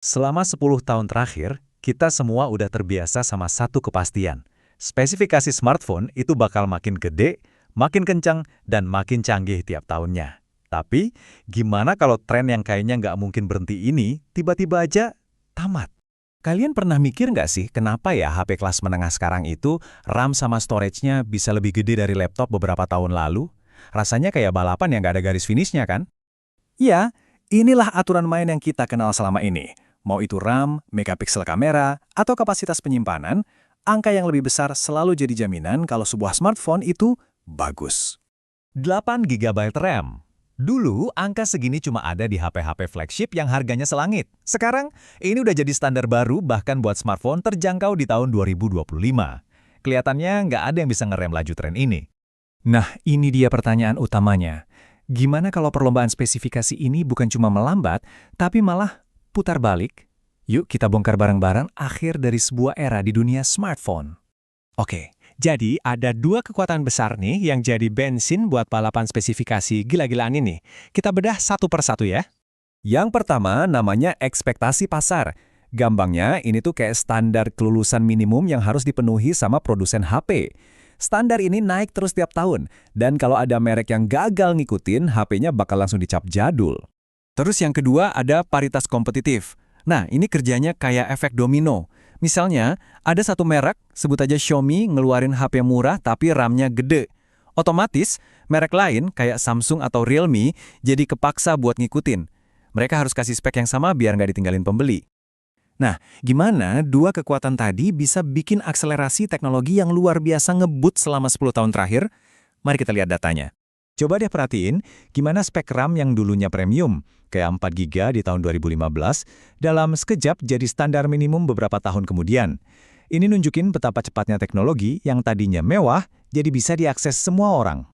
Selama 10 tahun terakhir, kita semua udah terbiasa sama satu kepastian. Spesifikasi smartphone itu bakal makin gede, makin kencang, dan makin canggih tiap tahunnya. Tapi, gimana kalau tren yang kayaknya nggak mungkin berhenti ini, tiba-tiba aja tamat? Kalian pernah mikir nggak sih kenapa ya HP kelas menengah sekarang itu RAM sama storage-nya bisa lebih gede dari laptop beberapa tahun lalu? Rasanya kayak balapan yang nggak ada garis finishnya kan? Ya, inilah aturan main yang kita kenal selama ini. Mau itu RAM, megapiksel kamera, atau kapasitas penyimpanan, angka yang lebih besar selalu jadi jaminan kalau sebuah smartphone itu bagus. 8 GB RAM. Dulu, angka segini cuma ada di HP-HP flagship yang harganya selangit. Sekarang, ini udah jadi standar baru bahkan buat smartphone terjangkau di tahun 2025. Kelihatannya nggak ada yang bisa ngerem laju tren ini. Nah, ini dia pertanyaan utamanya. Gimana kalau perlombaan spesifikasi ini bukan cuma melambat, tapi malah putar balik? Yuk kita bongkar bareng-bareng akhir dari sebuah era di dunia smartphone. Oke, jadi ada dua kekuatan besar nih yang jadi bensin buat balapan spesifikasi gila-gilaan ini. Kita bedah satu per satu ya. Yang pertama namanya ekspektasi pasar. Gampangnya ini tuh kayak standar kelulusan minimum yang harus dipenuhi sama produsen HP. Standar ini naik terus tiap tahun, dan kalau ada merek yang gagal ngikutin, HP-nya bakal langsung dicap jadul. Terus yang kedua ada paritas kompetitif. Nah, ini kerjanya kayak efek domino. Misalnya, ada satu merek, sebut aja Xiaomi, ngeluarin HP murah tapi RAM-nya gede. Otomatis, merek lain kayak Samsung atau Realme jadi kepaksa buat ngikutin. Mereka harus kasih spek yang sama biar nggak ditinggalin pembeli. Nah, gimana dua kekuatan tadi bisa bikin akselerasi teknologi yang luar biasa ngebut selama 10 tahun terakhir? Mari kita lihat datanya. Coba deh perhatiin gimana spek RAM yang dulunya premium, kayak 4 GB di tahun 2015, dalam sekejap jadi standar minimum beberapa tahun kemudian. Ini nunjukin betapa cepatnya teknologi yang tadinya mewah, jadi bisa diakses semua orang.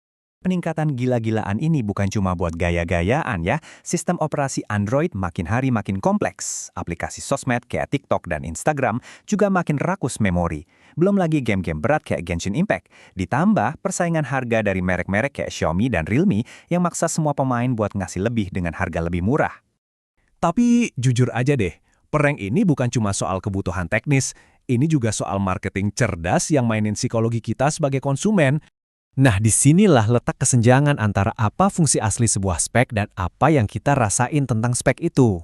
Peningkatan gila-gilaan ini bukan cuma buat gaya-gayaan ya, sistem operasi Android makin hari makin kompleks. Aplikasi sosmed kayak TikTok dan Instagram juga makin rakus memori. Belum lagi game-game berat kayak Genshin Impact. Ditambah persaingan harga dari merek-merek kayak Xiaomi dan Realme yang maksa semua pemain buat ngasih lebih dengan harga lebih murah. Tapi jujur aja deh, perang ini bukan cuma soal kebutuhan teknis, ini juga soal marketing cerdas yang mainin psikologi kita sebagai konsumen. Nah, disinilah letak kesenjangan antara apa fungsi asli sebuah spek dan apa yang kita rasain tentang spek itu.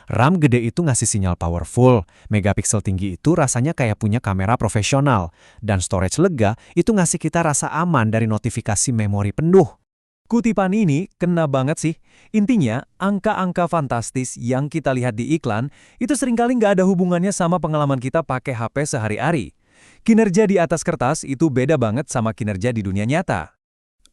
RAM gede itu ngasih sinyal powerful, megapiksel tinggi itu rasanya kayak punya kamera profesional, dan storage lega itu ngasih kita rasa aman dari notifikasi memori penuh. Kutipan ini kena banget sih. Intinya, angka-angka fantastis yang kita lihat di iklan itu seringkali nggak ada hubungannya sama pengalaman kita pakai HP sehari-hari. Kinerja di atas kertas itu beda banget sama kinerja di dunia nyata.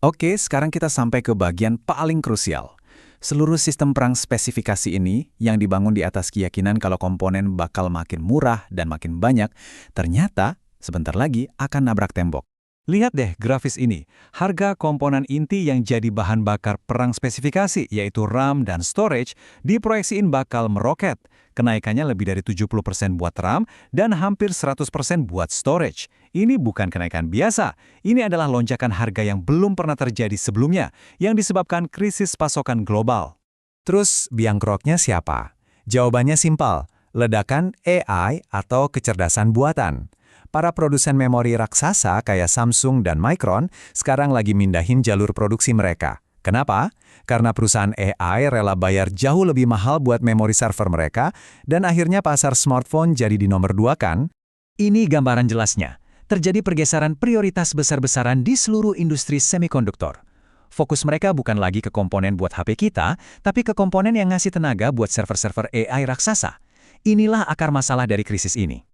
Oke, sekarang kita sampai ke bagian paling krusial. Seluruh sistem perang spesifikasi ini yang dibangun di atas keyakinan kalau komponen bakal makin murah dan makin banyak, ternyata sebentar lagi akan nabrak tembok. Lihat deh grafis ini, harga komponen inti yang jadi bahan bakar perang spesifikasi, yaitu RAM dan storage, diproyeksiin bakal meroket. Kenaikannya lebih dari 70% buat RAM dan hampir 100% buat storage. Ini bukan kenaikan biasa, ini adalah lonjakan harga yang belum pernah terjadi sebelumnya, yang disebabkan krisis pasokan global. Terus biang keroknya siapa? Jawabannya simpel, ledakan AI atau kecerdasan buatan. Para produsen memori raksasa kayak Samsung dan Micron sekarang lagi mindahin jalur produksi mereka. Kenapa? Karena perusahaan AI rela bayar jauh lebih mahal buat memori server mereka, dan akhirnya pasar smartphone jadi di nomor 2 kan? Ini gambaran jelasnya. Terjadi pergeseran prioritas besar-besaran di seluruh industri semikonduktor. Fokus mereka bukan lagi ke komponen buat HP kita, tapi ke komponen yang ngasih tenaga buat server-server AI raksasa. Inilah akar masalah dari krisis ini.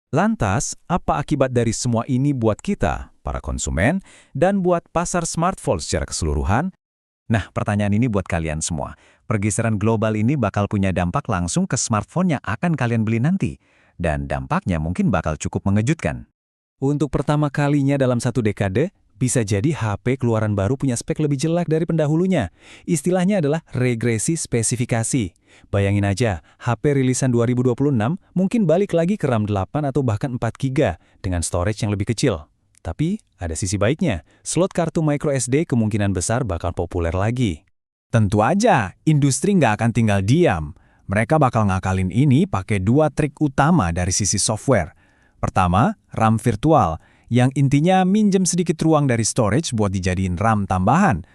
Lantas, apa akibat dari semua ini buat kita, para konsumen, dan buat pasar smartphone secara keseluruhan? Nah, pertanyaan ini buat kalian semua. Pergeseran global ini bakal punya dampak langsung ke smartphone yang akan kalian beli nanti. Dan dampaknya mungkin bakal cukup mengejutkan. Untuk pertama kalinya dalam satu dekade, bisa jadi HP keluaran baru punya spek lebih jelek dari pendahulunya. Istilahnya adalah regresi spesifikasi. Bayangin aja, HP rilisan 2026 mungkin balik lagi ke RAM 8 atau bahkan 4 GB dengan storage yang lebih kecil. Tapi ada sisi baiknya, slot kartu microSD kemungkinan besar bakal populer lagi. Tentu aja, industri nggak akan tinggal diam. Mereka bakal ngakalin ini pakai 2 trik utama dari sisi software. Pertama, RAM virtual, yang intinya minjem sedikit ruang dari storage buat dijadiin RAM tambahan.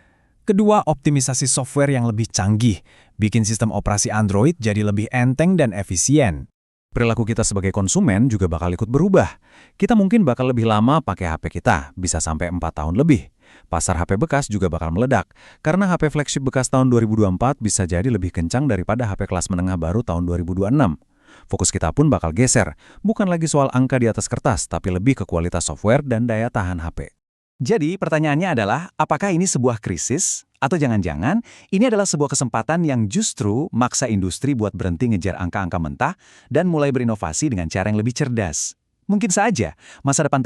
Kedua, optimisasi software yang lebih canggih, bikin sistem operasi Android jadi lebih enteng dan efisien. Perilaku kita sebagai konsumen juga bakal ikut berubah. Kita mungkin bakal lebih lama pakai HP kita, bisa sampai 4 tahun lebih. Pasar HP bekas juga bakal meledak, karena HP flagship bekas tahun 2024 bisa jadi lebih kencang daripada HP kelas menengah baru tahun 2026. Fokus kita pun bakal geser, bukan lagi soal angka di atas kertas, tapi lebih ke kualitas software dan daya tahan HP. Jadi pertanyaannya adalah, apakah ini sebuah krisis? Atau jangan-jangan ini adalah sebuah kesempatan yang justru maksa industri buat berhenti ngejar angka-angka mentah dan mulai berinovasi dengan cara yang lebih cerdas? Mungkin saja masa depan teknologi